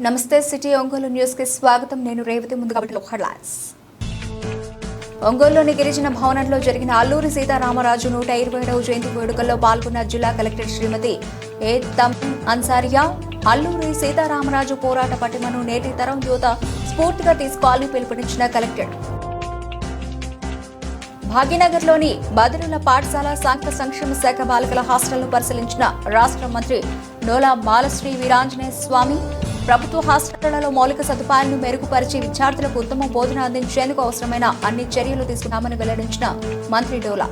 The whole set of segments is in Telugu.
నమస్తే సిటీ ఒంగోలు న్యూస్ కి స్వాగతం. నేను రేవతి. ముందుగా హెడ్లైన్స్. ఒంగోలులోని గిరిజన భవనంలో జరిగిన అల్లూరి సీతారామరాజు 127వ జయంతి వేడుకల్లో పాల్గొన్న జిల్లా కలెక్టర్ శ్రీమతి ఏ తమీమ్ అన్సారియా. అల్లూరి సీతారామరాజు పోరాట పటిమను నేటి తరం యువత స్ఫూర్తిగా తీసుకోవాలని పిలుపునిచ్చిన కలెక్టర్. భాగ్యనగర్లోని బదిరుల పాఠశాల సాంఘిక సంక్షేమ శాఖ బాలికల హాస్టల్ను పరిశీలించిన రాష్ట్ర మంత్రి నోలా బాలశ్రీ వీరాంజనేయ స్వామి. ప్రభుత్వ హాస్టళ్లలో మౌలిక సదుపాయాలను మెరుగుపరిచి విద్యార్థులకు ఉత్తమ బోధన అందించేందుకు అవసరమైన అన్ని చర్యలు తీసుకున్నామని వెల్లడించిన మంత్రి డోలా.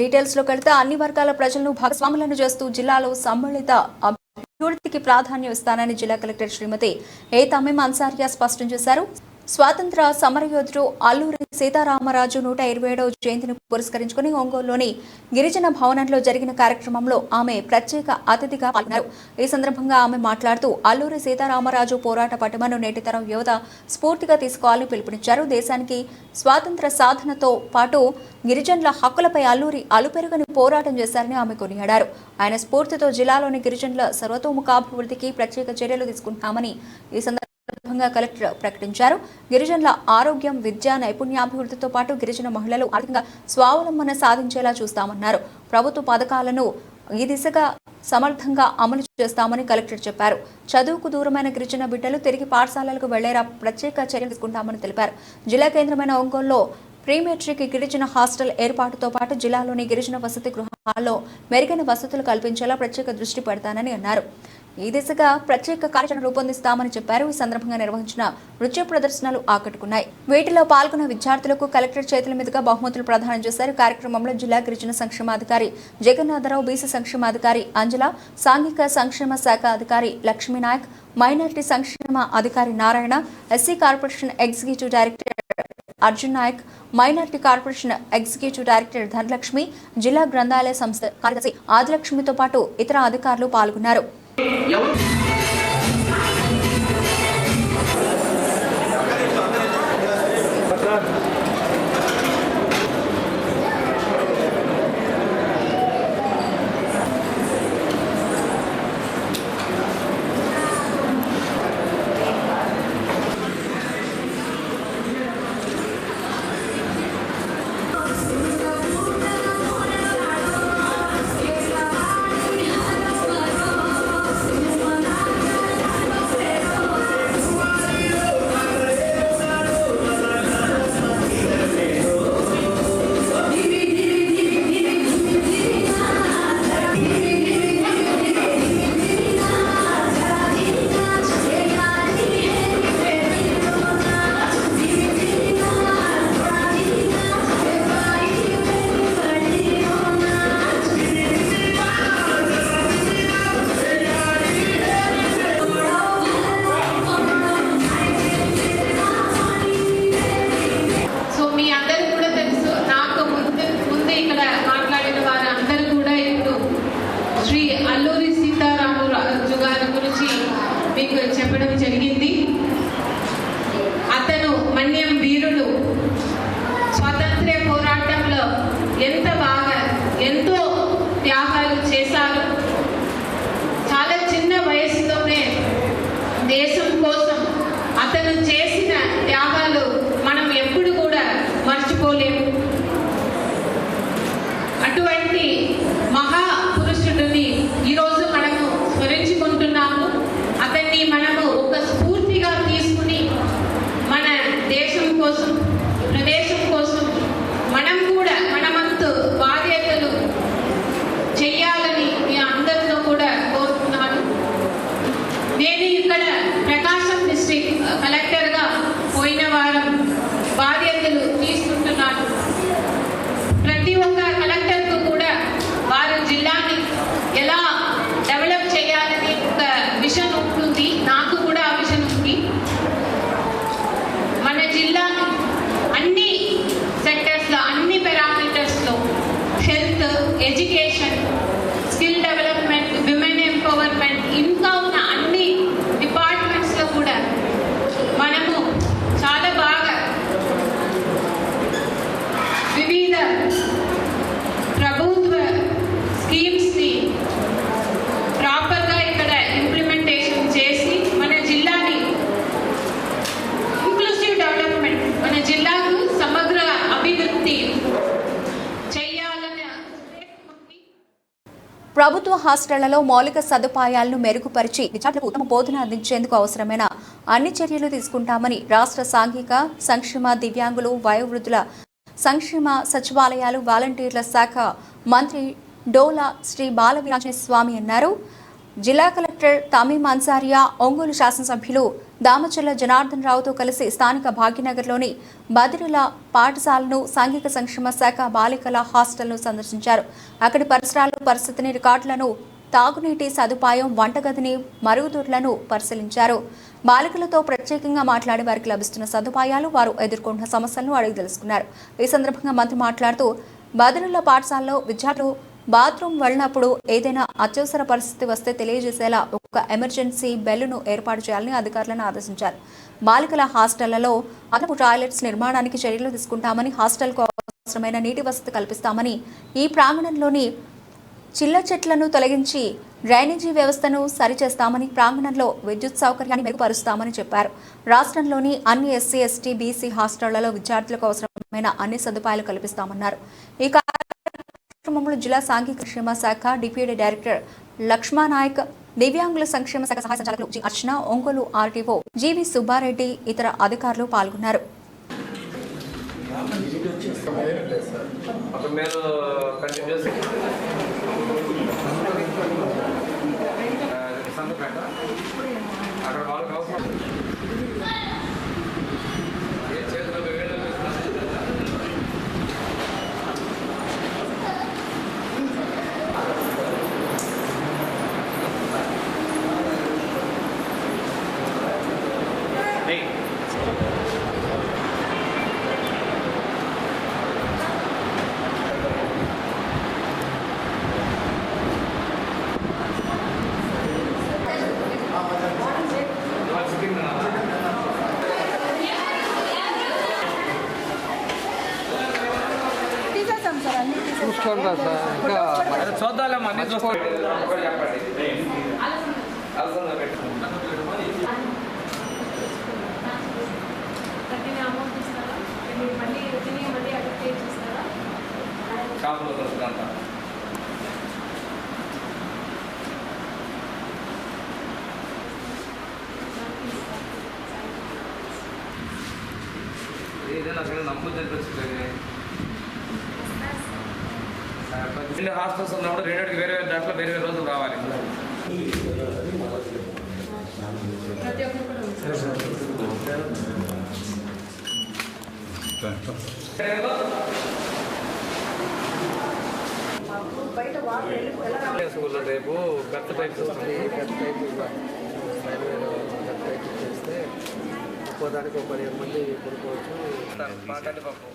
డీటెయిల్స్ లోకి వెళ్తే అన్ని వర్గాల ప్రజలను భాగస్వాములను చేస్తూ జిల్లాలో సమ్మిళిత అభివృద్ధికి ప్రాధాన్యం ఇస్తానని జిల్లా కలెక్టర్ శ్రీమతి ఏ తమీమ్ అన్సారియా స్పష్టం చేశారు. స్వాతంత్ర సమరయోధుడు అల్లూరి సీతారామరాజు 127వ జయంతిని పురస్కరించుకుని ఒంగోలులోని గిరిజన భవనంలో జరిగిన కార్యక్రమంలో ఆమె ప్రత్యేక అతిథిగా పాల్గొన్నారు. ఈ సందర్భంగా ఆమె మాట్లాడుతూ అల్లూరి సీతారామరాజు పోరాట పటిమను నేటి తరం యువత స్ఫూర్తిగా తీసుకోవాలని పిలుపునిచ్చారు. దేశానికి స్వాతంత్ర సాధనతో పాటు గిరిజనుల హక్కులపై అల్లూరి అలుపెరుగని పోరాటం చేశారని ఆమె కొనియాడారు. ఆయన స్ఫూర్తితో జిల్లాలోని గిరిజనుల సర్వతోముఖాభివృద్ధికి ప్రత్యేక చర్యలు తీసుకుంటామని ఈ సందర్భంగా కలెక్టర్ ప్రకటించారు. గిరిజనుల ఆరోగ్యం, విద్య, నైపుణ్యాభివృద్ధితో పాటు గిరిజన మహిళలు ఆర్థికంగా స్వావలంబన సాధించేలా చూస్తామన్నారు. ప్రభుత్వ పథకాలను ఈ దిశగా సమర్థంగా అమలు చేస్తామని కలెక్టర్ చెప్పారు. చదువుకు దూరమైన గిరిజన బిడ్డలు తిరిగి పాఠశాలలకు వెళ్లేలా ప్రత్యేక చర్యలు తీసుకుంటామని తెలిపారు. జిల్లా కేంద్రమైన ఒంగోలులో ప్రీ మెట్రిక్ గిరిజన హాస్టల్ ఏర్పాటుతో పాటు జిల్లాలోని గిరిజన వసతి గృహాల్లో మెరుగైన వసతులు కల్పించేలా ప్రత్యేక దృష్టి పెడతానని అన్నారు. ఈ దిశగా ప్రత్యేక కార్యాచరణ రూపొందిస్తామని చెప్పారు. ఈ సందర్భంగా నిర్వహించిన నృత్య ప్రదర్శనలు ఆకట్టుకున్నాయి. వీటిలో పాల్గొన్న విద్యార్థులకు కలెక్టర్ చేతుల మీదుగా బహుమతులు ప్రదానం చేశారు. కార్యక్రమంలో జిల్లా గిరిజన సంక్షేమాధికారి జగన్నాథరావు, బీసీ సంక్షేమాధికారి అంజల, సాంఘిక సంక్షేమ శాఖ అధికారి లక్ష్మీనాయక్, మైనారిటీ సంక్షేమ అధికారి Narayana, SC corporation executive director Arjun Nayak, minority corporation executive director Dhanalakshmi, జిల్లా గ్రంథాలయ సంస్థ కార్యదర్శి ఆదిలక్ష్మితో పాటు ఇతర అధికారులు పాల్గొన్నారు. చెప్పడం జరిగింది. అతను మన్యం వీరుడు. స్వాతంత్ర్య పోరాటంలో ఎంతో త్యాగాలు చేశారు. చాలా చిన్న వయసులోనే దేశం కోసం అతను చేసిన త్యాగాలు మనం ఎప్పుడు కూడా మర్చిపోలేము. అటువంటి మహాపురుషుడిని ఈరోజు మనము స్మరించుకుంటున్నాము. అతన్ని మనము ఒక స్ఫూర్తిగా తీసుకుని మన దేశం కోసం, ప్రదేశం కోసం మనం కూడా మనమంతు బాధ్యతలు చెయ్యాలని మీ అందరితో కూడా కోరుతున్నాను. నేను ఇక్కడ ప్రకాశం డిస్ట్రిక్ట్ కలెక్టర్గా పోయిన వారం బాధ్యతలు తీసుకుంటున్నాను. ప్రతి ఒక్క కలెక్టర్కు కూడా వారి జిల్లాని ఎలా డెవలప్ చేయాలని ఒక విజన్ ఉంటుంది. నాకు కూడా ఆ విజన్ ఉంది. మన జిల్లా అన్ని సెక్టర్స్లో, అన్ని ప్రభుత్వ హాస్టళ్లలో మౌలిక సదుపాయాలను మెరుగుపరిచి విద్యార్థులకు ఉత్తమ బోధన అందించేందుకు అవసరమైన అన్ని చర్యలు తీసుకుంటామని రాష్ట్ర సాంఘిక సంక్షేమ దివ్యాంగులు వయోవృద్ధుల సంక్షేమ సచివాలయాలు వాలంటీర్ల శాఖ మంత్రి డోలా శ్రీ బాలవీరాంజనేయ స్వామి అన్నారు. జిల్లా కలెక్టర్ తమీం అన్సారియా, ఒంగోలు శాసనసభ్యులు దామచర్ల జనార్దన్ రావుతో కలిసి స్థానిక భాగ్యనగర్లోని బదిరుల పాఠశాలను, సాంఘిక సంక్షేమ శాఖ బాలికల హాస్టల్ను సందర్శించారు. అక్కడి పరిస్థితిని, రికార్డులను, తాగునీటి సదుపాయం, వంటగదిని, మరుగుదొడ్లను పరిశీలించారు. బాలికలతో ప్రత్యేకంగా మాట్లాడి వారికి లభిస్తున్న సదుపాయాలు, వారు ఎదుర్కొంటున్న సమస్యలను అడిగి తెలుసుకున్నారు. ఈ సందర్భంగా మంత్రి మాట్లాడుతూ బదిరుల పాఠశాలలో విద్యార్థులు బాత్రూమ్ వెళ్ళినప్పుడు ఏదైనా అత్యవసర పరిస్థితి వస్తే తెలియజేసేలా ఒక ఎమర్జెన్సీ బెల్లును ఏర్పాటు చేయాలని అధికారులను ఆదేశించారు. బాలికల హాస్టళ్లలో అదనపు టాయిలెట్స్ నిర్మాణానికి చర్యలు తీసుకుంటామని, హాస్టల్కు అవసరమైన నీటి వసతి కల్పిస్తామని, ఈ ప్రాంగణంలోని చిల్ల చెట్లను తొలగించి డ్రైనేజీ వ్యవస్థను సరిచేస్తామని, ప్రాంగణంలో విద్యుత్ సౌకర్యాన్ని మెరుగుపరుస్తామని చెప్పారు. రాష్ట్రంలోని అన్ని ఎస్సీ, ఎస్టీ, బీసీ హాస్టళ్లలో విద్యార్థులకు అవసరమైన అన్ని సదుపాయాలు కల్పిస్తామన్నారు. ఈ కార్యక్రమంలో జిల్లా సాంఘిక సంక్షేమ శాఖ డిప్యూటీ డైరెక్టర్ లక్ష్మానాయక్, దివ్యాంగుల సంక్షేమ శాఖ సహాయ సంచాలకులు జి అర్చన, ఒంగోలు ఆర్టీఓ జీవి సుబ్బారెడ్డి, ఇతర అధికారులు పాల్గొన్నారు. చూసుకుంటా సార్, ఇంకా చూద్దాం అన్ని చూసుకోండి. ఏదైనా నమ్ముతుంది హాస్టల్స్ ఉన్నప్పుడు రెండింటికి వేరే వేరే దాంట్లో వేరే వేరే రోజులు రావాలి. స్కూల్లో రేపు బెత్త టైప్స్ వస్తుంది. బెత్త టైప్ చేస్తే ఒక్కోదానికి ఒక 15 మంది కొనుక్కోవచ్చు. మాట్లాడి పప్పు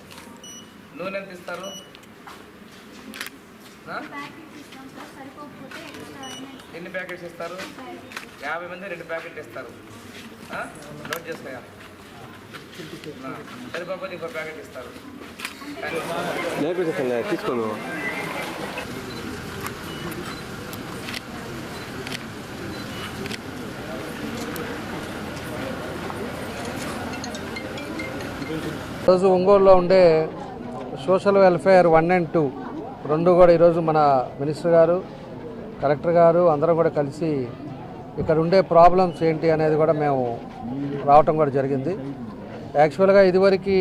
నూనె ఎంత ఇస్తారు? ఎన్ని ప్యాకెట్స్ ఇస్తారు? 50 మంది 2 ప్యాకెట్లు ఇస్తారు. నోట్ చేసుకోయా. సరిపోతే ఇంకో ప్యాకెట్ ఇస్తారు. తీసుకోను. ఈరోజు ఒంగోలులో ఉండే సోషల్ వెల్ఫేర్ 1 and 2 రెండు కూడా ఈరోజు మన మినిస్టర్ గారు, కలెక్టర్ గారు అందరం కూడా కలిసి ఇక్కడ ఉండే ప్రాబ్లమ్స్ ఏంటి అనేది కూడా మేము రావటం కూడా జరిగింది. యాక్చువల్గా ఇదివరకు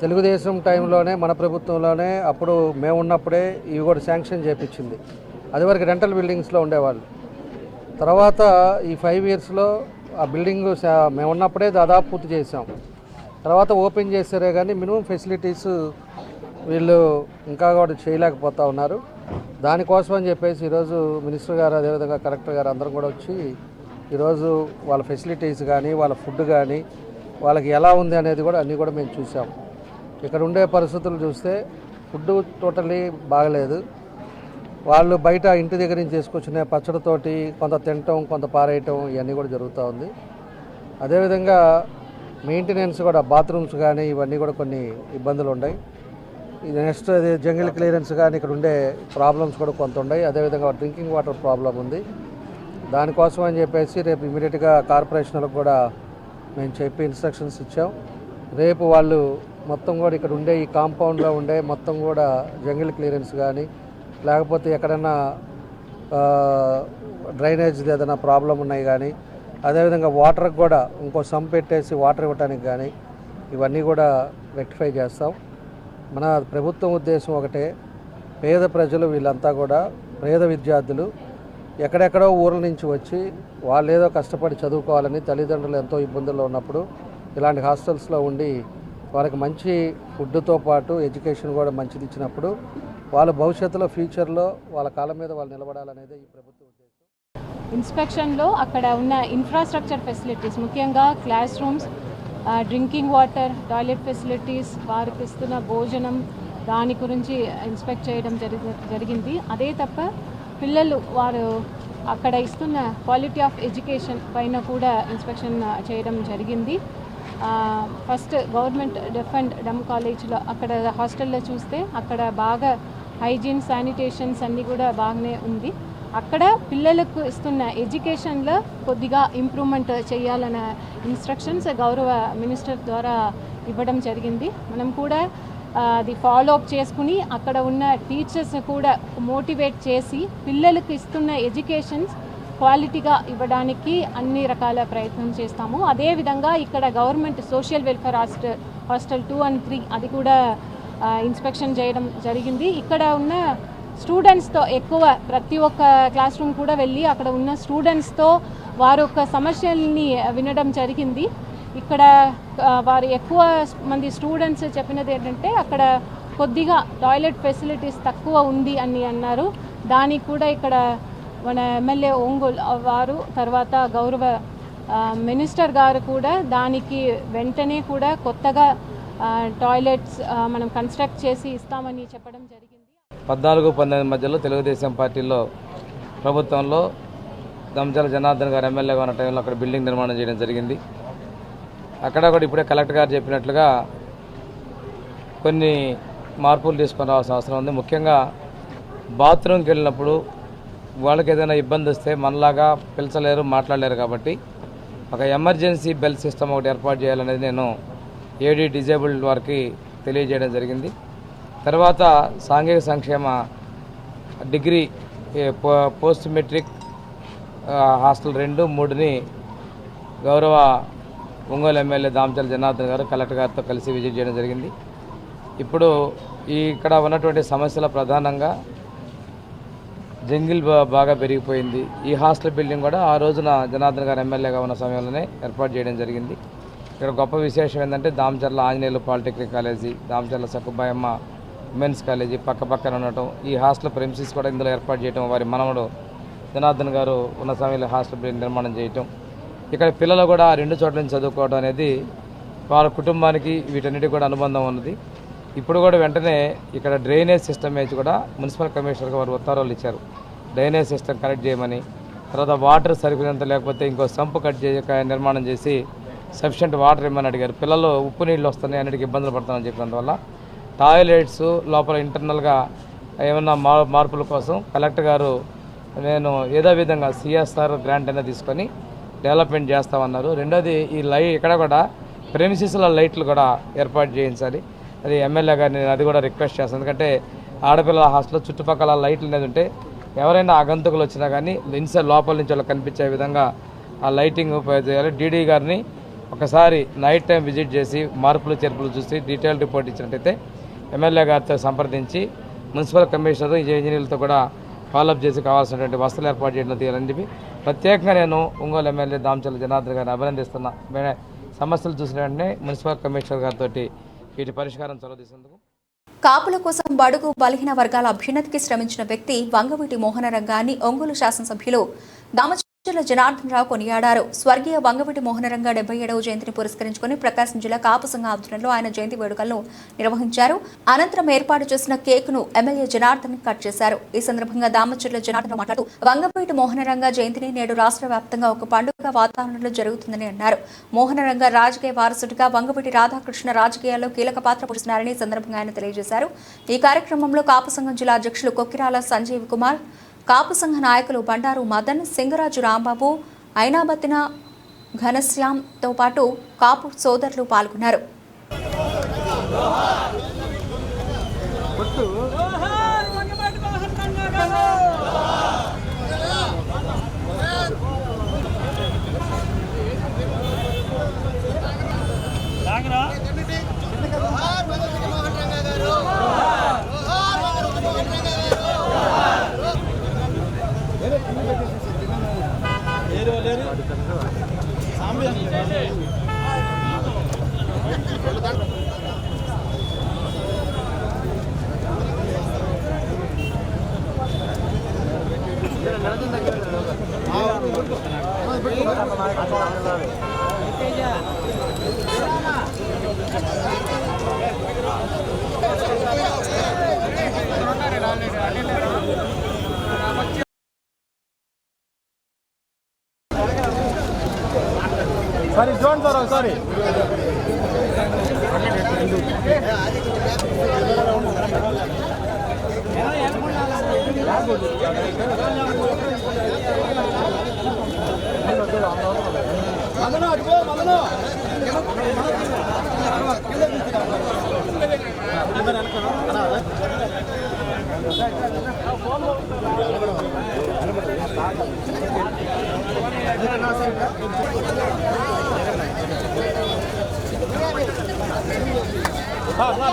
తెలుగుదేశం టైంలోనే, మన ప్రభుత్వంలోనే, అప్పుడు మేము ఉన్నప్పుడే ఇవి కూడా శాంక్షన్ చేయించింది. అదివరకు రెంటల్ బిల్డింగ్స్లో ఉండేవాళ్ళు. తర్వాత ఈ 5 yearsలో ఆ బిల్డింగ్ మేము ఉన్నప్పుడే దాదాపు పూర్తి చేసాం. తర్వాత ఓపెన్ చేసారే కానీ మినిమం ఫెసిలిటీస్ వీళ్ళు ఇంకా కూడా చేయలేకపోతూ ఉన్నారు. దానికోసం అని చెప్పేసి ఈరోజు మినిస్టర్ గారు, అదేవిధంగా కలెక్టర్ గారు అందరం కూడా వచ్చి ఈరోజు వాళ్ళ ఫెసిలిటీస్ కానీ, వాళ్ళ ఫుడ్ కానీ, వాళ్ళకి ఎలా ఉంది అనేది కూడా అన్నీ కూడా మేము చూసాం. ఇక్కడ ఉండే పరిస్థితులు చూస్తే ఫుడ్ టోటలీ బాగలేదు. వాళ్ళు బయట ఇంటి దగ్గర నుంచి చేసుకొచ్చిన పచ్చడితోటి కొంత తినటం, కొంత పారేయటం ఇవన్నీ కూడా జరుగుతూ ఉంది. అదేవిధంగా మెయింటెనెన్స్ కూడా, బాత్రూమ్స్ కానీ ఇవన్నీ కూడా కొన్ని ఇబ్బందులు ఉన్నాయి. నెక్స్ట్ అది జంగిల్ క్లియరెన్స్ కానీ ఇక్కడ ఉండే ప్రాబ్లమ్స్ కూడా కొంత ఉన్నాయి. అదేవిధంగా డ్రింకింగ్ వాటర్ ప్రాబ్లం ఉంది. దానికోసం అని చెప్పేసి రేపు ఇమీడియట్గా కార్పొరేషన్లకు కూడా మేము చెప్పి ఇన్స్ట్రక్షన్స్ ఇచ్చాం. రేపు వాళ్ళు మొత్తం కూడా ఇక్కడ ఉండే ఈ కాంపౌండ్లో ఉండే మొత్తం కూడా జంగిల్ క్లియరెన్స్ కానీ, లేకపోతే ఎక్కడన్నా డ్రైనేజ్ ఏదైనా ప్రాబ్లం ఉన్నాయి కానీ, అదేవిధంగా వాటర్కి కూడా ఇంకో సంప్ పెట్టేసి వాటర్ ఇవ్వడానికి కానీ ఇవన్నీ కూడా రెక్టిఫై చేస్తాం. మన ప్రభుత్వం ఉద్దేశం ఒకటే, పేద ప్రజలు వీళ్ళంతా కూడా పేద విద్యార్థులు ఎక్కడెక్కడో ఊర్ల నుంచి వచ్చి వాళ్ళు ఏదో కష్టపడి చదువుకోవాలని తల్లిదండ్రులు ఎంతో ఇబ్బందుల్లో ఉన్నప్పుడు ఇలాంటి హాస్టల్స్లో ఉండి వాళ్ళకి మంచి ఫుడ్తో పాటు ఎడ్యుకేషన్ కూడా మంచిది ఇచ్చినప్పుడు వాళ్ళ భవిష్యత్తులో ఫ్యూచర్లో వాళ్ళ కాళ్ళ మీద వాళ్ళు నిలబడాలనేది ఈ ప్రభుత్వ ఉద్దేశం. ఇన్స్పెక్షన్లో అక్కడ ఉన్న ఇన్ఫ్రాస్ట్రక్చర్ ఫెసిలిటీస్, ముఖ్యంగా class rooms, drinking water, toilet facilities, వారికి ఇస్తున్న భోజనం, దాని గురించి ఇన్స్పెక్ట్ చేయడం జరిగింది. అదే తప్ప పిల్లలు వారు అక్కడ ఇస్తున్న క్వాలిటీ ఆఫ్ ఎడ్యుకేషన్ పైన కూడా ఇన్స్పెక్షన్ చేయడం జరిగింది. First government deaf and dumb కాలేజ్లో అక్కడ హాస్టల్లో చూస్తే అక్కడ బాగా హైజీన్, శానిటేషన్స్ అన్నీ కూడా బాగానే ఉంది. అక్కడ పిల్లలకు ఇస్తున్న ఎడ్యుకేషన్లో కొద్దిగా ఇంప్రూవ్మెంట్ చేయాలన్న ఇన్స్ట్రక్షన్స్ గౌరవ మినిస్టర్ ద్వారా ఇవ్వడం జరిగింది. మనం కూడా అది ఫాలో అప్ చేసుకుని అక్కడ ఉన్న టీచర్స్ కూడా మోటివేట్ చేసి పిల్లలకు ఇస్తున్న ఎడ్యుకేషన్స్ క్వాలిటీగా ఇవ్వడానికి అన్ని రకాల ప్రయత్నం చేస్తాము. అదేవిధంగా ఇక్కడ government social welfare hostel 2 and 3 అది కూడా ఇన్స్పెక్షన్ చేయడం జరిగింది. ఇక్కడ ఉన్న స్టూడెంట్స్తో ఎక్కువ ప్రతి ఒక్క క్లాస్ రూమ్ కూడా వెళ్ళి అక్కడ ఉన్న స్టూడెంట్స్తో వారి యొక్క సమస్యల్ని వినడం జరిగింది. ఇక్కడ వారు ఎక్కువ మంది స్టూడెంట్స్ చెప్పినది ఏంటంటే అక్కడ కొద్దిగా టాయిలెట్ ఫెసిలిటీస్ తక్కువ ఉంది అని అన్నారు. దానికి కూడా ఇక్కడ మన ఎమ్మెల్యే ఒంగోలు వారు, తర్వాత గౌరవ మినిస్టర్ గారు కూడా దానికి వెంటనే కూడా కొత్తగా టాయిలెట్స్ మనం కన్స్ట్రక్ట్ చేసి ఇస్తామని చెప్పడం జరిగింది. 14-19 మధ్యలో తెలుగుదేశం పార్టీలో ప్రభుత్వంలో దమ్చల జనార్దన్ గారు ఎమ్మెల్యేగా ఉన్న టైంలో అక్కడ బిల్డింగ్ నిర్మాణం చేయడం జరిగింది. అక్కడ కూడా ఇప్పుడే కలెక్టర్ గారు చెప్పినట్లుగా కొన్ని మార్పులు తీసుకొని రావాల్సిన అవసరం ఉంది. ముఖ్యంగా బాత్రూమ్కి వెళ్ళినప్పుడు వాళ్ళకి ఏదైనా ఇబ్బంది వస్తే మనలాగా పిలిచలేరు, మాట్లాడలేరు. కాబట్టి ఒక ఎమర్జెన్సీ బెల్ సిస్టమ్ ఒకటి ఏర్పాటు చేయాలనేది నేను ఏడీ డిజేబుల్డ్ వారికి తెలియజేయడం జరిగింది. తర్వాత సాంఘిక సంక్షేమ డిగ్రీ పోస్ట్ మెట్రిక్ హాస్టల్ 2, 3ని గౌరవ ఒంగోలు ఎమ్మెల్యే దామచల జనార్దన్ గారు కలెక్టర్ గారితో కలిసి విజిట్ చేయడం జరిగింది. ఇప్పుడు ఇక్కడ ఉన్నటువంటి సమస్యల ప్రధానంగా జంగిల్ బాగా పెరిగిపోయింది. ఈ హాస్టల్ బిల్డింగ్ కూడా ఆ రోజున జనార్దన్ గారు ఎమ్మెల్యేగా ఉన్న సమయంలోనే ఏర్పాటు చేయడం జరిగింది. ఇక్కడ గొప్ప విశేషం ఏంటంటే Damacharla Anjaneyulu polytechnic college, Damacharla Sakkubayamma women's college పక్కన ఉండటం, ఈ హాస్టల్ ప్రెమిసెస్ కూడా ఇందులో ఏర్పాటు చేయటం, వారి మనవడు జనార్దన్ గారు ఉన్న సమయంలో హాస్టల్ బిల్డింగ్ నిర్మాణం చేయటం, ఇక్కడ పిల్లలు కూడా 2 చోట్ల నుంచి చదువుకోవడం అనేది వాళ్ళ కుటుంబానికి వీటన్నిటికి కూడా అనుబంధం ఉన్నది. ఇప్పుడు కూడా వెంటనే ఇక్కడ డ్రైనేజ్ సిస్టమ్ వేసి కూడా మున్సిపల్ కమిషనర్కి వారు ఉత్తర్వులు ఇచ్చారు. డ్రైనేజ్ సిస్టమ్ కనెక్ట్ చేయమని, తర్వాత వాటర్ సరిపోయినంత లేకపోతే ఇంకో సంపు నిర్మాణం చేసి సఫిషియెంట్ వాటర్ ఇవ్వమని అడిగారు. పిల్లలు ఉప్పు నీళ్ళు వస్తున్నాయి, అన్నిటికీ ఇబ్బందులు పడుతున్నామని చెప్పినందువల్ల టాయిలెట్స్ లోపల ఇంటర్నల్గా ఏమన్నా మార్పుల కోసం కలెక్టర్ గారు నేను ఏదో విధంగా సిఎస్ఆర్ గ్రాంట్ అయినా తీసుకొని డెవలప్మెంట్ చేస్తామన్నారు. రెండోది ఈ ఇక్కడ కూడా ప్రెమిసెస్లో లైట్లు కూడా ఏర్పాటు చేయించాలి. అది ఎమ్మెల్యే గారిని నేను అది కూడా రిక్వెస్ట్ చేస్తాను. ఎందుకంటే ఆడపిల్లల హాస్టల్లో చుట్టుపక్కల లైట్లు అనేది ఉంటే ఎవరైనా ఆగంతుకులు వచ్చినా కానీ ఇన్సైడ్ లోపల నుంచి వాళ్ళకి కనిపించే విధంగా ఆ లైటింగ్ చేయాలి. డీడీ గారిని ఒకసారి నైట్ టైం విజిట్ చేసి మార్పులు చేర్పులు చూసి డీటెయిల్ రిపోర్ట్ ఇచ్చినట్టయితే ఎమ్మెల్యే గారితో సంప్రదించి మున్సిపల్ కమిషనర్ ఇంజనీర్లతో కూడా ఫాలోఅప్ చేసి కావాల్సినటువంటి వసతులు ఏర్పాటు చేయడం తీయాలని చెప్పి ప్రత్యేకంగా నేను ఒంగోలు ఎమ్మెల్యే దామచల జనార్దన్ గారిని అభినందిస్తున్నా. సమస్యలు చూసిన వెంటనే మున్సిపల్ కమిషనర్ గారితో వీటి పరిష్కారం చొరవ తీసుకుందుకు. కాపుల కోసం బడుగు బలహీన వర్గాల అభ్యున్నతికి శ్రమించిన వ్యక్తి వంగవీటి మోహనరంగాన్ని ఒంగోలు శాసనసభ్యులు దామచల జనార్దన్ రావు కొనియాడారు. స్వర్గీయ వంగవీటి మోహనరంగ 77వ జయంతిని పురస్కరించుకుని ప్రకాశం జిల్లా కాపు సంఘ ఆధ్వర్యంలో ఆయన జయంతి వేడుకలను నిర్వహించారు. అనంతరం ఏర్పాటు చేసిన కేక్ ను ఎమ్మెల్యే జనార్దన్ కట్ చేశారు. ఈ సందర్భంగా దామచర్ల జనార్దన్ మాట్లాడుతూ వంగవీటి మోహనరంగ జయంతిని నేడు రాష్ట్ర వ్యాప్తంగా ఒక పండుగ వాతావరణంలో జరుగుతుందని అన్నారు. మోహనరంగ రాజకీయ వారసుడిగా వంగవీటి రాధాకృష్ణ రాజకీయాల్లో కీలక పాత్ర పోషిస్తున్నారని సందర్భంగా ఆయన తెలియజేశారు. ఈ కార్యక్రమంలో కాపు సంఘం జిల్లా అధ్యక్షులు కొక్కిరాల సంజీవ్ కుమార్, కాపు సంఘ నాయకులు బండారు మదన్, సింగరాజు రాంబాబు, ఐనాబత్తిన ఘనశ్యామ్తో పాటు కాపు సోదరులు పాల్గొన్నారు.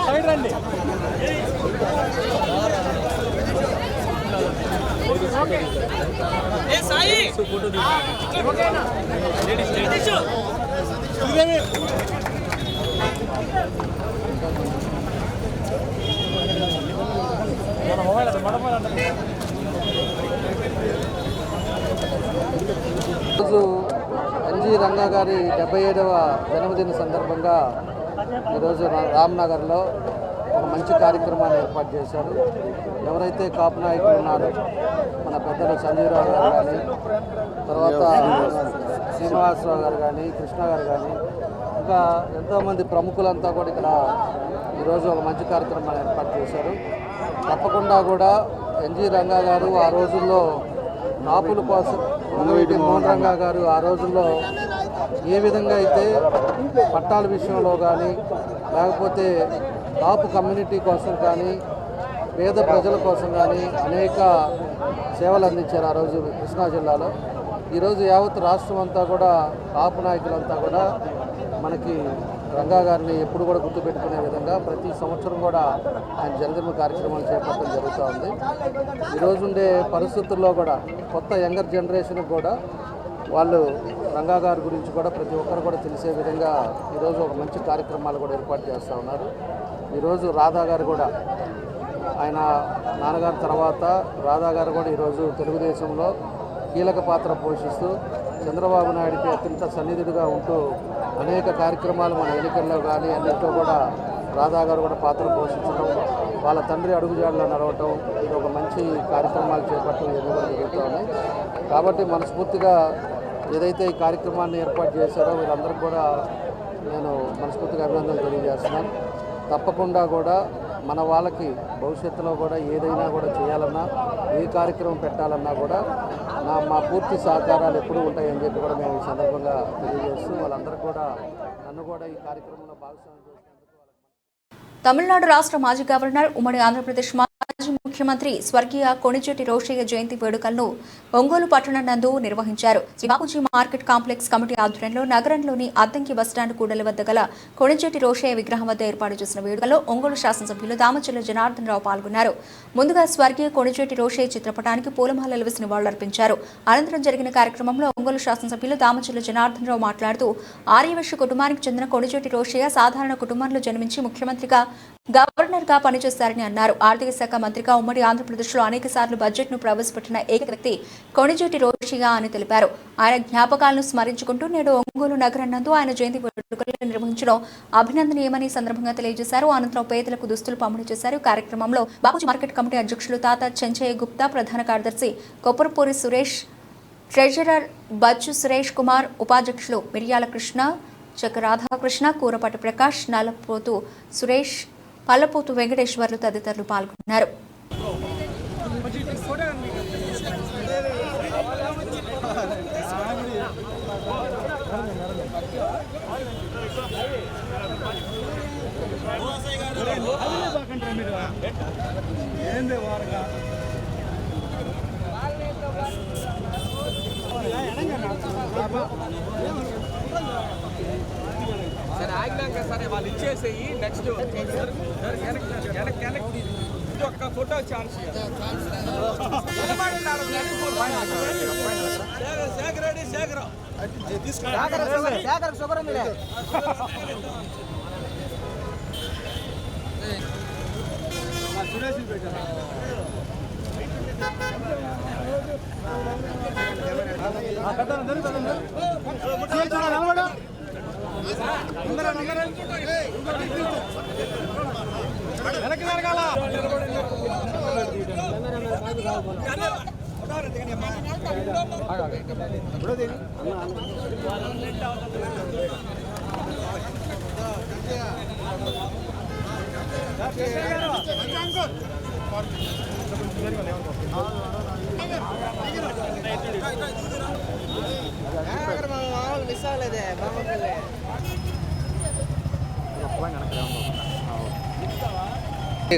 సైడ్ రండి. ఈరోజు ఎన్జి రంగా గారి 77వ జన్మదిన సందర్భంగా ఈరోజు రామ్నగర్లో ఒక మంచి కార్యక్రమాన్ని ఏర్పాటు చేశారు. ఎవరైతే కాపు నాయకులు ఉన్నారో మన పెద్దలు సంజీవరావు గారు కానీ, తర్వాత శ్రీనివాసరావు గారు కానీ, కృష్ణ గారు కానీ, ఇంకా ఎంతోమంది ప్రముఖులంతా కూడా ఇక్కడ ఈరోజు ఒక మంచి కార్యక్రమాన్ని ఏర్పాటు చేశారు. తప్పకుండా కూడా ఎన్జి రంగా గారు ఆ రోజుల్లో కాపుల కోసం మోహన్ రంగా గారు ఆ రోజుల్లో ఏ విధంగా అయితే పట్టాల విషయంలో కానీ, లేకపోతే కాపు కమ్యూనిటీ కోసం కానీ, పేద ప్రజల కోసం కానీ అనేక సేవలు అందించారు ఆ రోజు కృష్ణా జిల్లాలో. ఈరోజు యావత్ రాష్ట్రం అంతా కూడా కాపు నాయకులంతా కూడా మనకి రంగా గారిని ఎప్పుడు కూడా గుర్తుపెట్టుకునే విధంగా ప్రతి సంవత్సరం కూడా ఆయన జన్మదిన కార్యక్రమాలు చేపట్టడం జరుగుతూ ఉంది. ఈరోజు ఉండే పరిస్థితుల్లో కూడా కొత్త యంగర్ జనరేషన్ కూడా వాళ్ళు రంగా గారి గురించి కూడా ప్రతి ఒక్కరు కూడా తెలిసే విధంగా ఈరోజు ఒక మంచి కార్యక్రమాలు కూడా ఏర్పాటు చేస్తూ ఉన్నారు. ఈరోజు రాధా గారు కూడా ఆయన నాన్నగారి తర్వాత రాధా గారు కూడా ఈరోజు తెలుగుదేశంలో కీలక పాత్ర పోషిస్తూ చంద్రబాబు నాయుడికి అత్యంత సన్నిధుడిగా ఉంటూ అనేక కార్యక్రమాలు మన ఎన్నికల్లో కానీ అన్నింటిలో కూడా రాధా గారు కూడా పాత్ర పోషించడం, వాళ్ళ తండ్రి అడుగుజాడలో నడవటం, ఇది ఒక మంచి కార్యక్రమాలు చేపట్టడం ఎదుగుదల జరుగుతూ ఉన్నాయి. కాబట్టి మనస్ఫూర్తిగా ఏదైతే ఈ కార్యక్రమాన్ని ఏర్పాటు చేశారో వీరందరికీ కూడా నేను మనస్ఫూర్తిగా అభినందనలు తెలియజేస్తున్నాను. తప్పకుండా కూడా మన వాళ్ళకి భవిష్యత్తులో కూడా ఏదైనా కూడా చేయాలన్నా, ఏ కార్యక్రమం పెట్టాలన్నా కూడా మా పూర్తి సహకారాలు ఎప్పుడూ ఉంటాయని చెప్పి కూడా మేము ఈ సందర్భంగా తెలియజేస్తూ వాళ్ళందరూ కూడా నన్ను కూడా ఈ కార్యక్రమంలో భాగస్వామ్యం చేసినందుకు. తమిళనాడు రాష్ట్ర మాజీ గవర్నర్, ఉమ్మడి ఆంధ్రప్రదేశ్ మాజీ ముఖ్యమంత్రి స్వర్గీయ కొణిజేటి రోషయ్య జయంతి వేడుకలను ఒంగోలు పట్టణం నందు నిర్వహించారు. Shri Bapuji market complex committee ఆధ్వర్యంలో నగరంలోని అద్దంకి బస్టాండ్ కూడలి వద్ద గల కొణిజేటి రోషయ్య విగ్రహం వద్ద ఏర్పాటు చేసిన వేడుకలో ఒంగోలు శాసనసభ్యులు దామచర్ల జనార్దన్ రావు పాల్గొన్నారు. ముందుగా స్వర్గీయ కొణిజేటి రోషయ్య చిత్రపటానికి పూలమాలలు వేసి నివాళులర్పించారు. అనంతరం జరిగిన కార్యక్రమంలో ఒంగోలు శాసనసభ్యులు దామచర్ల జనార్దన్ రావు మాట్లాడుతూ ఆర్యవైశ్య కుటుంబానికి చెందిన కొణిజేటి రోషయ్య సాధారణ కుటుంబంలో జన్మించి ముఖ్యమంత్రిగా, గవర్నర్గా పనిచేశారని అన్నారు. ఆర్థిక శాఖ మంత్రిగా ఉమ్మడి ఆంధ్రప్రదేశ్లో అనేక సార్లు బడ్జెట్ను ప్రవేశపెట్టిన ఏకైక వ్యక్తి కొణిజేటి రోషయ్య అని తెలిపారు. ఆయన జ్ఞాపకాలను స్మరించుకుంటూ నేడు ఒంగోలు నగరం నందు ఆయన జయంతి వేడుకలు నిర్వహించడం అభినందనీయమని సందర్భంగా తెలియజేశారు. అనంతరం పేదలకు దుస్తులు పంపిణీ చేశారు. కార్యక్రమంలో బాపూజీ మార్కెట్ కమిటీ అధ్యక్షులు తాత చెంచయ్య గుప్తా, ప్రధాన కార్యదర్శి కొప్పరపూరి సురేష్, ట్రెజరర్ బచ్చు సురేష్ కుమార్, ఉపాధ్యక్షులు మిర్యాల కృష్ణ, చక్క రాధాకృష్ణ, కూరపాటి ప్రకాష్, నల్లపోతు సురేష్, పల్లపోతు వెంకటేశ్వర్లు తదితరులు పాల్గొన్నారు. సరే ఆగినాక సరే వాళ్ళు ఇచ్చేసేయి. నెక్స్ట్ ఒక్క ఫోటో ఛాన్స్ సురేష్ పెట్టారు. వెనక్కి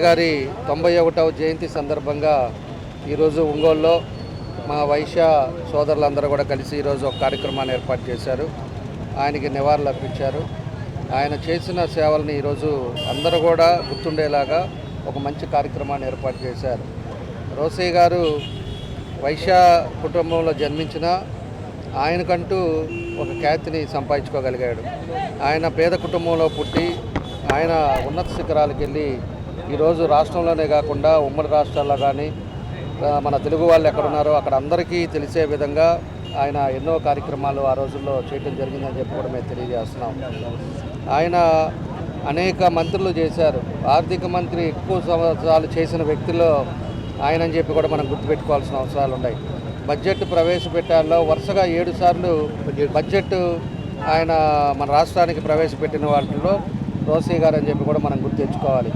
గారి 91వ జయంతి సందర్భంగా ఈరోజు ఒంగోలులో మా వైశ్య సోదరులందరూ కూడా కలిసి ఈరోజు ఒక కార్యక్రమాన్ని ఏర్పాటు చేశారు. ఆయనకి నివాళులు అర్పించారు. ఆయన చేసిన సేవల్ని ఈరోజు అందరూ కూడా గుర్తుండేలాగా ఒక మంచి కార్యక్రమాన్ని ఏర్పాటు చేశారు. రోసయ్య గారు వైశ్య కుటుంబంలో జన్మించిన ఆయనకంటూ ఒక ఖ్యాతిని సంపాదించుకోగలిగాడు. ఆయన పేద కుటుంబంలో పుట్టి ఆయన ఉన్నత శిఖరాలకు వెళ్ళి ఈరోజు రాష్ట్రంలోనే కాకుండా ఉమ్మడి రాష్ట్రాల్లో కానీ మన తెలుగు వాళ్ళు ఎక్కడున్నారో అక్కడ అందరికీ తెలిసే విధంగా ఆయన ఎన్నో కార్యక్రమాలు ఆ రోజుల్లో చేయడం జరిగిందని చెప్పి కూడా మేము తెలియజేస్తున్నాం. ఆయన అనేక మంత్రులు చేశారు. ఆర్థిక మంత్రి ఎక్కువ సంవత్సరాలు చేసిన వ్యక్తుల్లో ఆయన అని చెప్పి కూడా మనం గుర్తుపెట్టుకోవాల్సిన అవసరాలు ఉన్నాయి. బడ్జెట్ ప్రవేశపెట్టాల్లో వరుసగా 7 సార్లు బడ్జెట్ ఆయన మన రాష్ట్రానికి ప్రవేశపెట్టిన వాటిల్లో రోసయ్య గారు అని చెప్పి కూడా మనం గుర్తు తెచ్చుకోవాలి.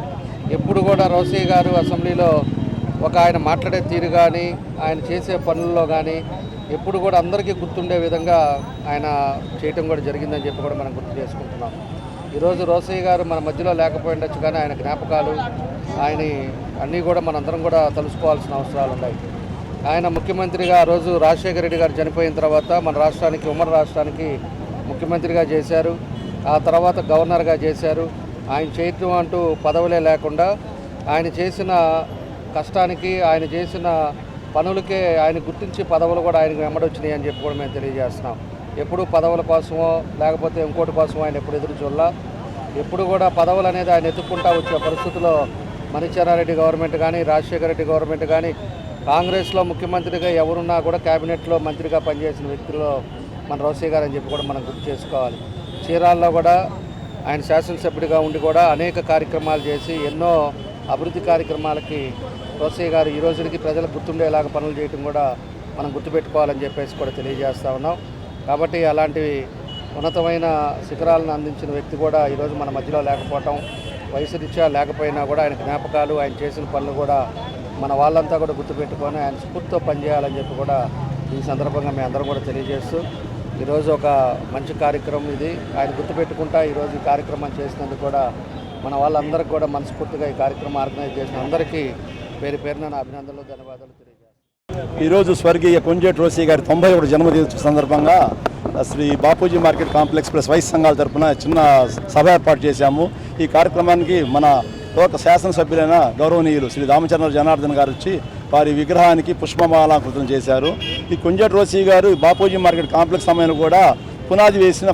ఎప్పుడు కూడా రోసయ్య గారు అసెంబ్లీలో ఒక ఆయన మాట్లాడే తీరు కానీ ఆయన చేసే పనుల్లో కానీ ఎప్పుడు కూడా అందరికీ గుర్తుండే విధంగా ఆయన చేయటం కూడా జరిగిందని చెప్పి కూడా మనం గుర్తు చేసుకుంటున్నాం. ఈరోజు రోసయ్య గారు మన మధ్యలో లేకపోయిండొచ్చు, కానీ ఆయన జ్ఞాపకాలు ఆయన అన్నీ కూడా మనందరం కూడా తెలుసుకోవాల్సిన అవసరాలు ఉన్నాయి. ఆయన ముఖ్యమంత్రిగా ఆ రోజు రాజశేఖర రెడ్డి గారు చనిపోయిన తర్వాత మన రాష్ట్రానికి ఉమ్మడి రాష్ట్రానికి ముఖ్యమంత్రిగా చేశారు. ఆ తర్వాత గవర్నర్గా చేశారు. ఆయన చేయటం అంటూ పదవులే లేకుండా ఆయన చేసిన కష్టానికి ఆయన చేసిన పనులకే ఆయన గుర్తించి పదవులు కూడా ఆయనకు వెంబడొచ్చినాయి అని చెప్పి కూడా మేము తెలియజేస్తున్నాం. ఎప్పుడు పదవుల కోసమో లేకపోతే ఇంకోటి కోసమో ఆయన ఎప్పుడు ఎదురు చూడాల. ఎప్పుడు కూడా పదవులు అనేది ఆయన ఎత్తుక్కుంటా వచ్చే పరిస్థితుల్లో మణిచరారెడ్డి గవర్నమెంట్ కానీ రాజశేఖర రెడ్డి గవర్నమెంట్ కానీ కాంగ్రెస్లో ముఖ్యమంత్రిగా ఎవరున్నా కూడా క్యాబినెట్లో మంత్రిగా పనిచేసిన వ్యక్తుల్లో మన రోసయ్య గారు అని చెప్పి కూడా మనం గుర్తు చేసుకోవాలి. చీరాల్లో కూడా ఆయన శాసనసభ్యుడిగా ఉండి కూడా అనేక కార్యక్రమాలు చేసి ఎన్నో అభివృద్ధి కార్యక్రమాలకి రోసయ్య గారు ఈ రోజుకి ప్రజలకు గుర్తుండేలాగా పనులు చేయడం కూడా మనం గుర్తుపెట్టుకోవాలని చెప్పేసి కూడా తెలియజేస్తూ ఉన్నాం. కాబట్టి అలాంటి ఉన్నతమైన శిఖరాలను అందించిన వ్యక్తి కూడా ఈరోజు మన మధ్యలో లేకపోవటం, వయసు రీత్యా లేకపోయినా కూడా ఆయన జ్ఞాపకాలు ఆయన చేసిన పనులు కూడా మన వాళ్ళంతా కూడా గుర్తుపెట్టుకొని ఆయన స్ఫూర్తితో పనిచేయాలని చెప్పి కూడా ఈ సందర్భంగా మేము అందరం కూడా తెలియజేస్తూ ఈరోజు ఒక మంచి కార్యక్రమం ఇది. ఆయన గుర్తుపెట్టుకుంటా ఈరోజు ఈ కార్యక్రమం చేసినందుకు కూడా మన వాళ్ళందరికీ కూడా మనస్ఫూర్తిగా ఈ కార్యక్రమం ఆర్గనైజ్ చేసిన అందరికీ పేరు పేరున నా అభినందనలు, ధన్యవాదాలు తెలియజేస్తాను. ఈరోజు స్వర్గీయ కొంజేటి రోసయ్య గారి 91వ జన్మదిన సందర్భంగా శ్రీ బాపూజీ మార్కెట్ కాంప్లెక్స్ ప్లస్ వైస్ సంఘాల తరఫున చిన్న సభ ఏర్పాటు చేశాము. ఈ కార్యక్రమానికి మన లోక శాసనసభ్యులైన గౌరవనీయులు శ్రీ దామచర్ల జనార్దన్ గారు వచ్చి వారి విగ్రహానికి పుష్పమాలాకృతం చేశారు. ఈ కొంజేటి రోసయ్య గారు బాపూజీ మార్కెట్ కాంప్లెక్స్ సమయంలో కూడా పునాది వేసిన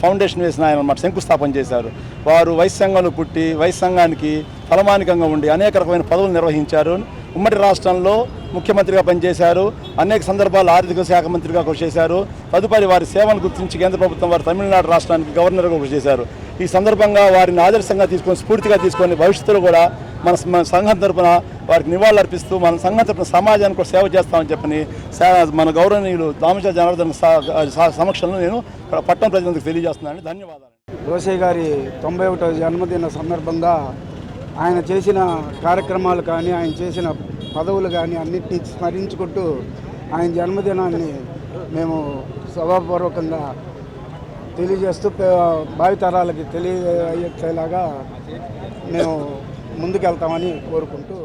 ఫౌండేషన్ వేసిన ఆయన అన్నమాట శంకుస్థాపన చేశారు. వారు వైస్ సంఘంలో పుట్టి వైస్ సంఘానికి ఫలమానికంగా ఉండి అనేక రకమైన పదవులు నిర్వహించారు. ఉమ్మడి రాష్ట్రంలో ముఖ్యమంత్రిగా పనిచేశారు. అనేక సందర్భాల్లో ఆర్థిక శాఖ మంత్రిగా కృషి చేశారు. తదుపరి వారి సేవను గుర్తించి కేంద్ర ప్రభుత్వం వారు తమిళనాడు రాష్ట్రానికి గవర్నర్గా కృషి చేశారు. ఈ సందర్భంగా వారిని ఆదర్శంగా తీసుకొని స్ఫూర్తిగా తీసుకొని భవిష్యత్తులో కూడా మన సంఘం తరపున వారికి నివాళులు అర్పిస్తూ మన సంఘం తరపున సమాజానికి కూడా సేవ చేస్తామని చెప్పని మన గౌరవనీయులు దామచర్ల జనార్దన్ సమక్షంలో నేను పట్టణ ప్రజలకు తెలియజేస్తున్నాను. ధన్యవాదాలు. రోసయ్య గారి 91వ జన్మదిన సందర్భంగా ఆయన చేసిన కార్యక్రమాలు కానీ ఆయన చేసిన పదవులు కానీ అన్నింటినీ స్మరించుకుంటూ ఆయన జన్మదినాన్ని మేము సభాపూర్వకంగా తెలియజేస్తూ భావితరాలకి తెలియజేలాగా మేము ముందుకెళ్తామని కోరుకుంటూ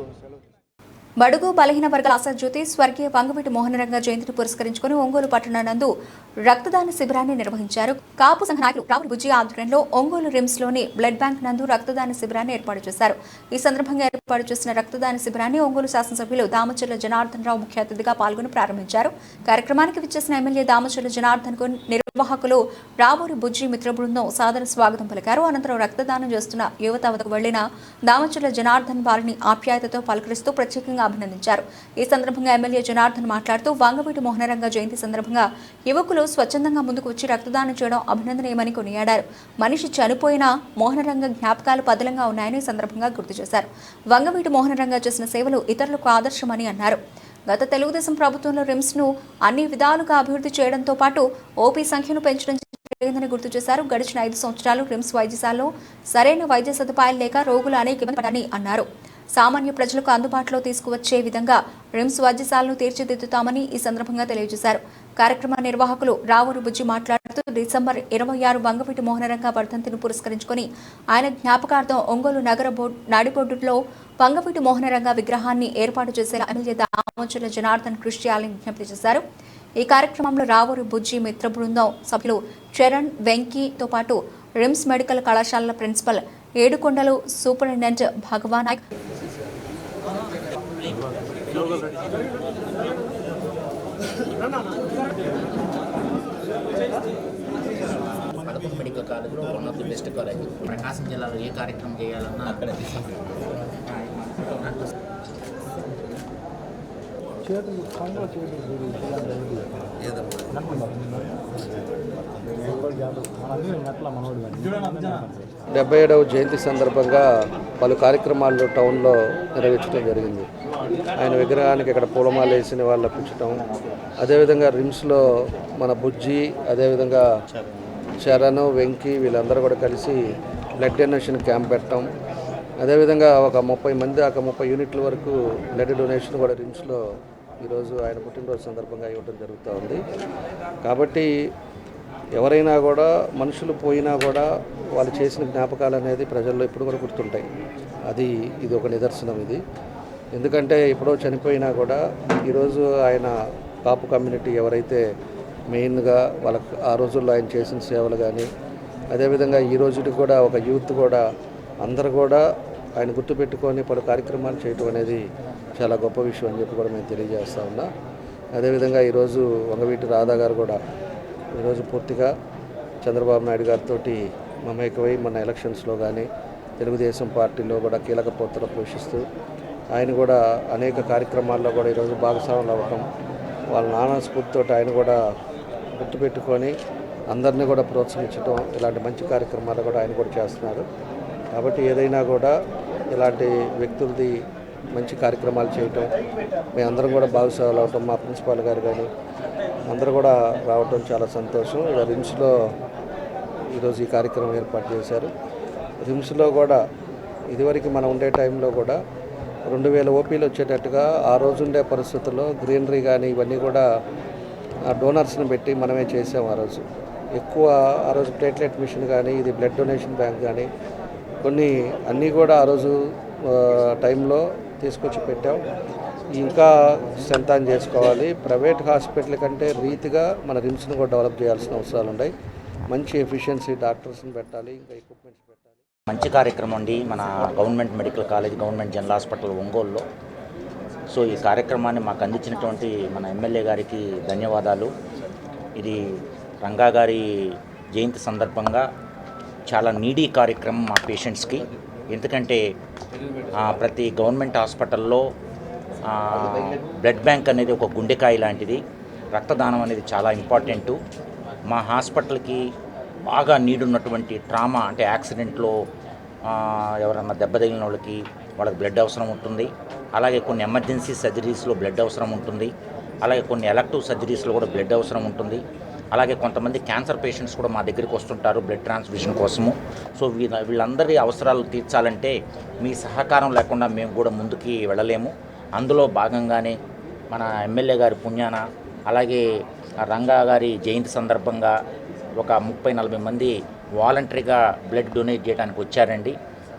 బడుగు బలహీన వర్గాల ఆశాజ్యోతి స్వర్గీయ వంగవీటి మోహనరంగ జయంతిని పురస్కరించుకుని ఒంగోలు పట్టణానందు రక్తదాన శిబిరాన్ని నిర్వహించారు. కాపు సంఘ నాయకులు రావుల బుజ్జి ఆధ్వర్యంలో ఒంగోలు రిమ్స్ లోని బ్లడ్ బ్యాంక్ నందు రక్తదాన శిబిరాన్ని ఏర్పాటు చేశారు. ఈ సందర్భంగా ఏర్పాటు చేసిన రక్తదాన శిబిరాన్ని ఒంగోలు శాసనసభ్యులు దామచర్ల జనార్దన్ రావు ముఖ్య అతిథిగా పాల్గొని ప్రారంభించారు. కార్యక్రమానికి విచ్చేసిన ఎమ్మెల్యే దామచర్ల జనార్దన్ కు నిర్వాహకులు రావూరి బుజ్జి మిత్ర బృందం సాదర స్వాగతం పలికారు. అనంతరం రక్తదానం చేస్తున్న యువత వద్దకు వెళ్లిన దామచర్ల జనార్దన్ వారిని ఆప్యాయతతో పలకరిస్తూ ప్రత్యేకంగా అభినందించారు. ఈ సందర్భంగా ఎమ్మెల్యే జనార్దన్ మాట్లాడుతూ వంగవీటి మోహనరంగ జయంతి సందర్భంగా యువకులు స్వచ్ఛందంగా ముందుకు వచ్చి రక్తదానం చేయడం అభినందనీయమని కొనియాడారు. మనిషి చనిపోయినా మోహనరంగ జ్ఞాపకాలు పదిలంగా ఉన్నాయని సందర్భంగా గుర్తు చేశారు. వంగవీటి మోహనరంగ చేసిన సేవలు ఇతరులకు ఆదర్శమని అన్నారు. గత తెలుగుదేశం ప్రభుత్వంలో రిమ్స్ ను అన్ని విధాలుగా అభివృద్ధి చేయడంతో పాటు ఓపీ సంఖ్యను పెంచడం జరిగిందని గుర్తు చేశారు. గడిచిన 5 సంవత్సరాలు రిమ్స్ వైద్యశాలలో సరైన వైద్య సదుపాయాలు లేక రోగులు అనేక ఇబ్బంది పడ్డారని అన్నారు. సామాన్య ప్రజలకు అందుబాటులో తీసుకువచ్చే విధంగా రిమ్స్ వైద్యశాలను తీర్చిదిద్దుతామని ఈ సందర్భంగా తెలియజేశారు. కార్యక్రమ నిర్వాహకులు రావూరు బుజ్జి మాట్లాడుతూ డిసెంబర్ 26 వంగవీటి మోహనరంగ వర్ధంతిని పురస్కరించుకుని ఆయన జ్ఞాపకార్థం ఒంగోలు నగర నడిబొడ్డులో వంగవీటి మోహనరంగ విగ్రహాన్ని ఏర్పాటు చేసేలా ఎమ్మెల్యే దామచర్ల జనార్దన్ కృషి చేయాలని విజ్ఞప్తి చేశారు. ఈ కార్యక్రమంలో రావూరు బుజ్జి మిత్ర బృందం సభ్యులు చరణ్, వెంకీతో పాటు రిమ్స్ మెడికల్ కళాశాలల principal Yedukondalu superintendent Bhagavan Nayak, medical కాలేజ్లో one of the best college. Prakasam జిల్లాలో ఏ కార్యక్రమం చేయాలన్నా అక్కడే డెబ్బై 77వ జయంతి సందర్భంగా పలు కార్యక్రమాలు టౌన్లో నిర్వహించడం జరిగింది. ఆయన విగ్రహానికి ఇక్కడ పూలమాల వేసిన వాళ్ళు అప్పించడం, అదేవిధంగా రిమ్స్లో మన బుజ్జి, అదేవిధంగా చరణ్, వెంకీ వీళ్ళందరూ కూడా కలిసి బ్లడ్ డొనేషన్ క్యాంప్ పెట్టడం, అదేవిధంగా ఒక 30 మంది దాకా 30 యూనిట్ల వరకు బ్లడ్ డొనేషన్ కూడా రిమ్స్లో ఈరోజు ఆయన పుట్టినరోజు సందర్భంగా ఇవ్వడం జరుగుతూ ఉంది. కాబట్టి ఎవరైనా కూడా మనుషులు పోయినా కూడా వాళ్ళు చేసిన జ్ఞాపకాలు అనేది ప్రజల్లో ఇప్పుడు కూడా గుర్తుంటాయి. ఇది ఒక నిదర్శనం. ఇది ఎందుకంటే ఎప్పుడో చనిపోయినా కూడా ఈరోజు ఆయన కాపు కమ్యూనిటీ ఎవరైతే మెయిన్గా వాళ్ళకి ఆ రోజుల్లో ఆయన చేసిన సేవలు కానీ, అదేవిధంగా ఈ రోజుకి కూడా ఒక యూత్ కూడా అందరూ కూడా ఆయన గుర్తుపెట్టుకొని పలు కార్యక్రమాలు చేయటం అనేది చాలా గొప్ప విషయం అని చెప్పి కూడా మేము తెలియజేస్తా ఉన్నా. అదేవిధంగా ఈరోజు వంగవీటి రాధా గారు కూడా ఈరోజు పూర్తిగా చంద్రబాబు నాయుడు గారితో మమేకమై మన ఎలక్షన్స్లో కానీ తెలుగుదేశం పార్టీలో కూడా కీలక పాత్ర పోషిస్తూ ఆయన కూడా అనేక కార్యక్రమాల్లో కూడా ఈరోజు భాగస్వాములు అవ్వటం, వాళ్ళ నాన్న స్ఫూర్తితో ఆయన కూడా గుర్తుపెట్టుకొని అందరినీ కూడా ప్రోత్సహించడం, ఇలాంటి మంచి కార్యక్రమాలు కూడా ఆయన కూడా చేస్తున్నారు. కాబట్టి ఏదైనా కూడా ఇలాంటి వ్యక్తులది మంచి కార్యక్రమాలు చేయటం, మేమందరం కూడా భాగస్వాములు అవటం, మా ప్రిన్సిపాల్ గారు కానీ అందరూ కూడా రావటం చాలా సంతోషం. ఇలా రిమ్స్లో ఈరోజు ఈ కార్యక్రమం ఏర్పాటు చేశారు. రిమ్స్లో కూడా ఇదివరకు మనం ఉండే టైంలో కూడా 2000 ఓపీలు వచ్చేటట్టుగా ఆ రోజు ఉండే పరిస్థితుల్లో గ్రీనరీ కానీ ఇవన్నీ కూడా డోనర్స్ని పెట్టి మనమే చేసాం. ఆ రోజు ఎక్కువ ఆ రోజు ప్లేట్లెట్ మిషన్ కానీ, ఇది బ్లడ్ డొనేషన్ బ్యాంక్ కానీ కొన్ని అన్నీ కూడా ఆ రోజు టైంలో తీసుకొచ్చి పెట్టాం. ఇంకా స్ట్రెంథన్ చేసుకోవాలి. ప్రైవేట్ హాస్పిటల్ కంటే రీతిగా మన రిమ్స్ని కూడా డెవలప్ చేయాల్సిన అవసరాలు ఉన్నాయి. మంచి ఎఫిషియన్సీ డాక్టర్స్ని పెట్టాలి, ఇంకా ఎక్విప్మెంట్స్ పెట్టాలి. మంచి కార్యక్రమం అండి మన government medical college, government general hospital ఒంగోలులో. సో ఈ కార్యక్రమాన్ని మాకు అందించినటువంటి మన ఎమ్మెల్యే గారికి ధన్యవాదాలు. ఇది రంగా గారి జయంతి సందర్భంగా చాలా నీడీ కార్యక్రమం మా పేషెంట్స్కి. ఎందుకంటే ప్రతి గవర్నమెంట్ హాస్పిటల్లో బ్లడ్ బ్యాంక్ అనేది ఒక గుండెకాయ లాంటిది. రక్తదానం అనేది చాలా ఇంపార్టెంటు. మా హాస్పిటల్కి బాగా నీడున్నటువంటి ట్రామా అంటే యాక్సిడెంట్లో ఎవరన్నా దెబ్బ తగిలిన వాళ్ళకి బ్లడ్ అవసరం ఉంటుంది. అలాగే కొన్ని ఎమర్జెన్సీ సర్జరీస్లో బ్లడ్ అవసరం ఉంటుంది. అలాగే కొన్ని ఎలక్టివ్ సర్జరీస్లో కూడా బ్లడ్ అవసరం ఉంటుంది. అలాగే కొంతమంది క్యాన్సర్ పేషెంట్స్ కూడా మా దగ్గరికి వస్తుంటారు బ్లడ్ ట్రాన్స్ఫ్యూషన్ కోసము. సో వీళ్ళందరి అవసరాలు తీర్చాలంటే మీ సహకారం లేకుండా మేము కూడా ముందుకి వెళ్ళలేము. అందులో భాగంగానే మన ఎమ్మెల్యే గారి పుణ్యాన, అలాగే రంగా గారి జయంతి సందర్భంగా ఒక 30-40 మంది వాలంటరీగా బ్లడ్ డొనేట్ చేయడానికి వచ్చారండి.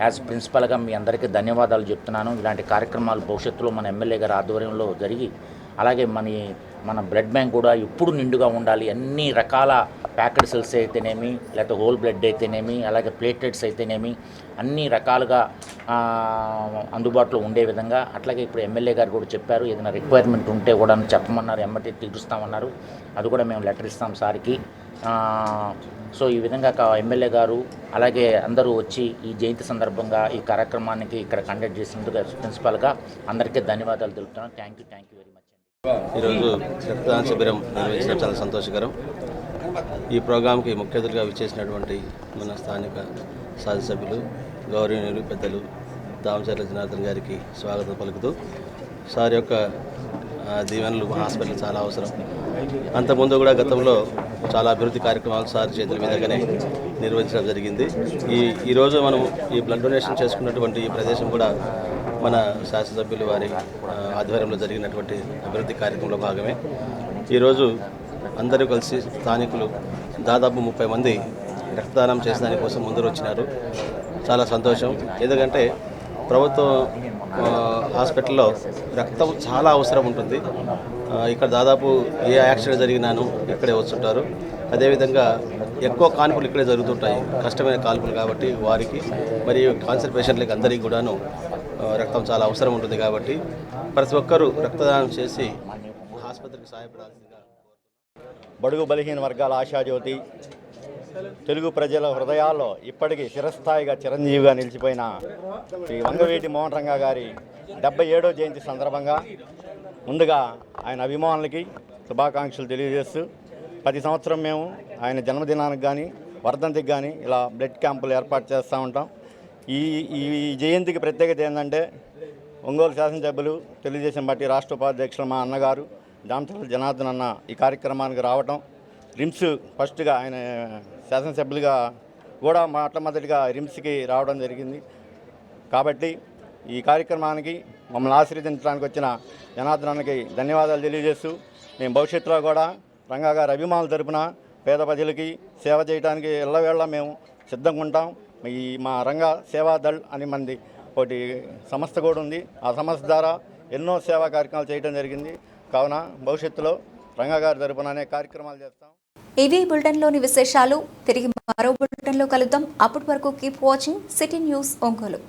యాజ్ ప్రిన్సిపల్గా మీ అందరికీ ధన్యవాదాలు చెప్తున్నాను. ఇలాంటి కార్యక్రమాలు భవిష్యత్తులో మన ఎమ్మెల్యే గారి ఆధ్వర్యంలో జరిగి, అలాగే మన బ్లడ్ బ్యాంక్ కూడా ఎప్పుడు నిండుగా ఉండాలి. అన్ని రకాల ప్యాకెడ్ సెల్స్ అయితేనేమి, లేకపోతే హోల్ బ్లడ్ అయితేనేమి, అలాగే ప్లేట్లెట్స్ అయితేనేమి అన్ని రకాలుగా అందుబాటులో ఉండే విధంగా. అట్లాగే ఇప్పుడు ఎమ్మెల్యే గారు కూడా చెప్పారు, ఏదైనా రిక్వైర్మెంట్ ఉంటే కూడా చెప్పమన్నారు, ఎమ్మటి తీరుస్తామన్నారు. అది కూడా మేము లెటర్ ఇస్తాం సార్కి. సో ఈ విధంగా ఎమ్మెల్యే గారు అలాగే అందరూ వచ్చి ఈ జయంతి సందర్భంగా ఈ కార్యక్రమానికి ఇక్కడ కండక్ట్ చేసినందుకు ప్రిన్సిపల్గా అందరికీ ధన్యవాదాలు తెలుపుతున్నాను. Thank you very much. ఈరోజు రక్తదాన శిబిరం నిర్వహించడం చాలా సంతోషకరం. ఈ ప్రోగ్రాంకి ముఖ్య అతిథిగా విచ్చేసినటువంటి మన స్థానిక శాసనసభ్యులు గౌరవనీయులు పెద్దలు దామచర్ల జనార్దన్ గారికి స్వాగతం పలుకుతూ, సార్ యొక్క దీవెనలు హాస్పిటల్ చాలా అవసరం. అంతకుముందు కూడా గతంలో చాలా అభివృద్ధి కార్యక్రమాలు సార్ చేతుల మీదుగానే నిర్వహించడం జరిగింది. ఈరోజు మనం ఈ బ్లడ్ డొనేషన్ చేసుకున్నటువంటి ఈ ప్రదేశం కూడా మన శాసనసభ్యులు వారి ఆధ్వర్యంలో జరిగినటువంటి అభివృద్ధి కార్యక్రమంలో భాగమే. ఈరోజు అందరూ కలిసి స్థానికులు దాదాపు 30 మంది రక్తదానం చేసే దానికోసం ముందు వచ్చినారు. చాలా సంతోషం. ఎందుకంటే ప్రభుత్వ హాస్పిటల్లో రక్తం చాలా అవసరం ఉంటుంది. ఇక్కడ దాదాపు ఏ యాక్సిడెంట్ జరిగినాను ఇక్కడే వస్తుంటారు. అదేవిధంగా ఎక్కువ కాన్పులు ఇక్కడే జరుగుతుంటాయి, కష్టమైన కాన్పులు కాబట్టి వారికి మరియు క్యాన్సర్ పేషెంట్లకి అందరికీ కూడాను రక్తం చాలా అవసరం ఉంటుంది. కాబట్టి ప్రతి ఒక్కరూ రక్తదానం చేసి ఆసుపత్రికి సహాయపడాల్సిందిగా. బడుగు బలహీన వర్గాల ఆశాజ్యోతి, తెలుగు ప్రజల హృదయాల్లో ఇప్పటికీ చిరస్థాయిగా చిరంజీవిగా నిలిచిపోయిన శ్రీ వంగవీటి మోహన్ రంగా గారి 77వ జయంతి సందర్భంగా ముందుగా ఆయన అభిమానులకి శుభాకాంక్షలు తెలియజేస్తూ ప్రతి సంవత్సరం మేము ఆయన జన్మదినానికి కానీ వర్ధంతికి కానీ ఇలా బ్లడ్ క్యాంపులు ఏర్పాటు చేస్తూ ఉంటాం. ఈ జయంతికి ప్రత్యేకత ఏంటంటే ఒంగోలు శాసనసభ్యులు తెలుగుదేశం పార్టీ రాష్ట్ర ఉపాధ్యక్షులు మా అన్నగారు దామచర్ల జనార్దన్ అన్న ఈ కార్యక్రమానికి రావటం, రిమ్స్ ఫస్ట్గా ఆయన శాసనసభ్యులుగా కూడా మొట్టమొదటిగా రిమ్స్కి రావడం జరిగింది. కాబట్టి ఈ కార్యక్రమానికి మమ్మల్ని ఆశీర్వదించడానికి వచ్చిన జనార్దన్కి ధన్యవాదాలు తెలియజేస్తూ మేము భవిష్యత్తులో కూడా రంగా గారి అభిమానుల తరపున పేద ప్రజలకి సేవ చేయడానికి ఎల్లవేళ మేము సిద్ధంగా ఉంటాం. మా రంగా సేవాదళ్ అని మంది ఒకటి సంస్థ కూడా ఉంది. ఆ సంస్థ ద్వారా ఎన్నో సేవా కార్యక్రమాలు చేయడం జరిగింది. కావున భవిష్యత్తులో రంగా గారి తరపున అనేక కార్యక్రమాలు చేస్తాం. ఇవి బులెటిన్లోని విశేషాలు. తిరిగి మరో బులెటిన్లో కలుద్దాం. అప్పటి వరకు keep watching city news Ongole.